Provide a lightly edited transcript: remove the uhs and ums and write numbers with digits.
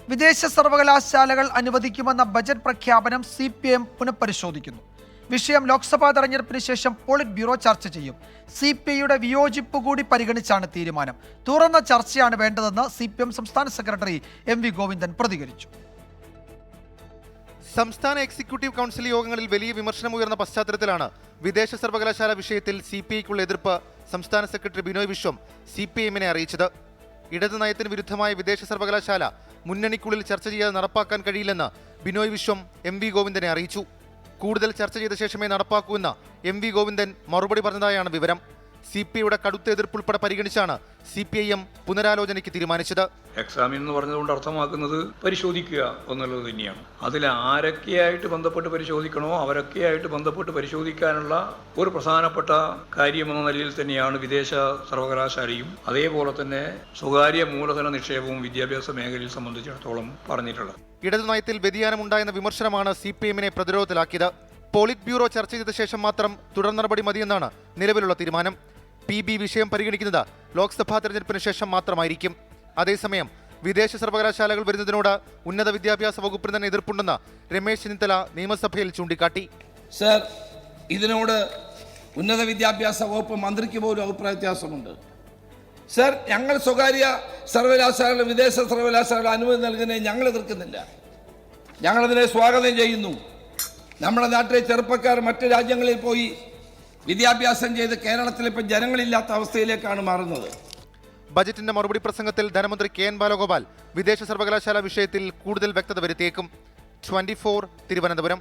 വിദേശ സർവകലാശാലകൾ അനുവദിക്കുമെന്ന ബജറ്റ് പ്രഖ്യാപനം CPM പുനഃപരിശോധിക്കുന്നു. വിഷയം ലോക്സഭാ തെരഞ്ഞെടുപ്പിന് ശേഷം പോളിറ്റ് ബ്യൂറോ ചർച്ച ചെയ്യും. CPIയുടെ വിയോജിപ്പ് കൂടി പരിഗണിച്ചാണ് തീരുമാനം. തുറന്ന ചർച്ചയാണ് വേണ്ടതെന്ന് CPM സംസ്ഥാന സെക്രട്ടറി MV ഗോവിന്ദൻ പ്രതികരിച്ചു. സംസ്ഥാന എക്സിക്യൂട്ടീവ് കൗൺസിൽ യോഗങ്ങളിൽ വലിയ വിമർശനമുയർന്ന പശ്ചാത്തലത്തിലാണ് വിദേശ സർവകലാശാല വിഷയത്തിൽ CPIക്കുള്ള എതിർപ്പ് സംസ്ഥാന സെക്രട്ടറി ബിനോയ് വിശ്വം CPMനെ അറിയിച്ചത്. ഇടതു നയത്തിന് വിരുദ്ധമായ വിദേശ സർവകലാശാല മുന്നണിക്കുള്ളിൽ ചർച്ച ചെയ്യാതെ നടപ്പാക്കാൻ കഴിയില്ലെന്ന് ബിനോയ് വിശ്വം MV ഗോവിന്ദനെ അറിയിച്ചു. കൂടുതൽ ചർച്ച ചെയ്ത ശേഷമേ നടപ്പാക്കൂവെന്ന് MV ഗോവിന്ദൻ മറുപടി പറഞ്ഞതായാണ് വിവരം. CPIയുടെ കടുത്ത എതിർപ്പുൾപ്പെടെ പരിഗണിച്ചാണ് CPIM പുനരാലോചനയ്ക്ക് തീരുമാനിച്ചത്. എക്സാമിൻ എന്ന് പറഞ്ഞതുകൊണ്ട് അർത്ഥമാക്കുന്നത് പരിശോധിക്കുക എന്നുള്ളത് തന്നെയാണ്. അതിൽ ആരൊക്കെയായിട്ട് ബന്ധപ്പെട്ട് പരിശോധിക്കണോ അവരൊക്കെയായിട്ട് ബന്ധപ്പെട്ട് പരിശോധിക്കാനുള്ള ഒരു പ്രധാനപ്പെട്ട കാര്യമെന്ന നിലയിൽ തന്നെയാണ് വിദേശ സർവകലാശാലയും അതേപോലെ തന്നെ സ്വകാര്യ മൂലധന നിക്ഷേപവും വിദ്യാഭ്യാസ മേഖലയിൽ സംബന്ധിച്ചിടത്തോളം പറഞ്ഞിട്ടുള്ളത്. ഇടതു നയത്തിൽ വ്യതിയാനമുണ്ടായെന്ന വിമർശനമാണ് CPMനെ പ്രതിരോധത്തിലാക്കിയത്. പോളിറ്റ് ബ്യൂറോ ചർച്ച ചെയ്ത ശേഷം മാത്രം തുടർ നടപടി മതിയെന്നാണ് നിലവിലുള്ള തീരുമാനം. PB വിഷയം പരിഗണിക്കുന്നത് ലോക്സഭാ തെരഞ്ഞെടുപ്പിന് ശേഷം മാത്രമായിരിക്കും. അതേസമയം വിദേശ സർവകലാശാലകൾ വരുന്നതിനോട് ഉന്നത വിദ്യാഭ്യാസ വകുപ്പിന് തന്നെ എതിർപ്പുണ്ടെന്ന് രമേശ് ചെന്നിത്തല നിയമസഭയിൽ ചൂണ്ടിക്കാട്ടി. സർ, ഇതിനോട് ഉന്നത വിദ്യാഭ്യാസ വകുപ്പ് മന്ത്രിക്ക് പോലും അഭിപ്രായ വ്യത്യാസമുണ്ട്. സർ, ഞങ്ങൾ സ്വകാര്യ സർവകലാശാലകൾ വിദേശ സർവകലാശാലകൾ അനുമതി നൽകുന്നതിനെ ഞങ്ങൾ എതിർക്കുന്നില്ല. ഞങ്ങളതിനെ സ്വാഗതം ചെയ്യുന്നു. നമ്മുടെ നാട്ടിലെ ചെറുപ്പക്കാർ മറ്റ് രാജ്യങ്ങളിൽ പോയി വിദ്യാഭ്യാസം ചെയ്ത് കേരളത്തിൽ ഇപ്പം ജനങ്ങളില്ലാത്ത അവസ്ഥയിലേക്കാണ് മാറുന്നത്. ബജറ്റിന്റെ മറുപടി പ്രസംഗത്തിൽ ധനമന്ത്രി KN ബാലഗോപാൽ വിദേശ സർവകലാശാല വിഷയത്തിൽ കൂടുതൽ വ്യക്തത വരുത്തിയേക്കും. 24 തിരുവനന്തപുരം.